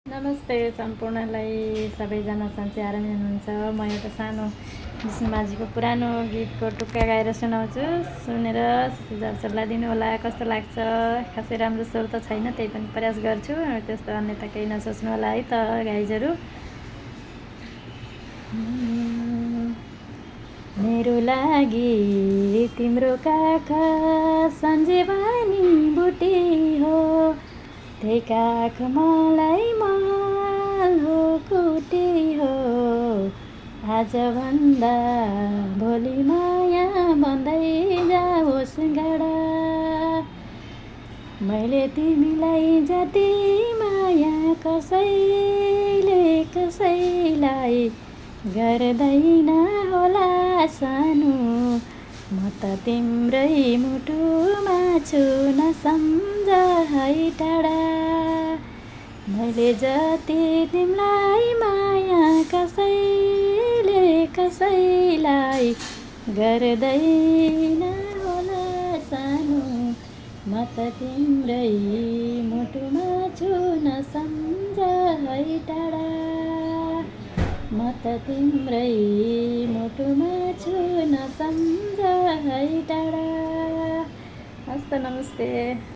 नमस्ते सम्पूर्णलाई। सबैजना सन्चै आरामै हुनुहुन्छ। म एउटा सानो विष्णु माझीको पुरानो गीतको टुक्का गाएर सुनाउँछु। सुनेर सुझाव सल्लाह दिनु होला कस्तो लाग्छ। खासै राम्रो स्वर त छैन, त्यही पनि प्रयास गर्छु। त्यस्तो अन्यथा केही नसोच्नु होला है त गाइजहरू। मेरो लागि तिम्रो काखा सञ्जीवनी बुटी हो, त्यही काख मलाई मल हो कुटी हो। आजभन्दा भोलि माया बन्दै जाओस् गाडा, मैले तिमीलाई जति माया कसैलाई गर्दैन होला सानो। म त तिम्रै मुटुमा छु नसम्झ है टाढा, मैले जति तिमीलाई माया कसैलाई गर्दैन होला सानो। म त तिम्रै मुटुमा छु नसम्झ है टाढा, म त तिम्रै मुटुमा छु नसम्झ है टाढा। हस्त नमस्ते।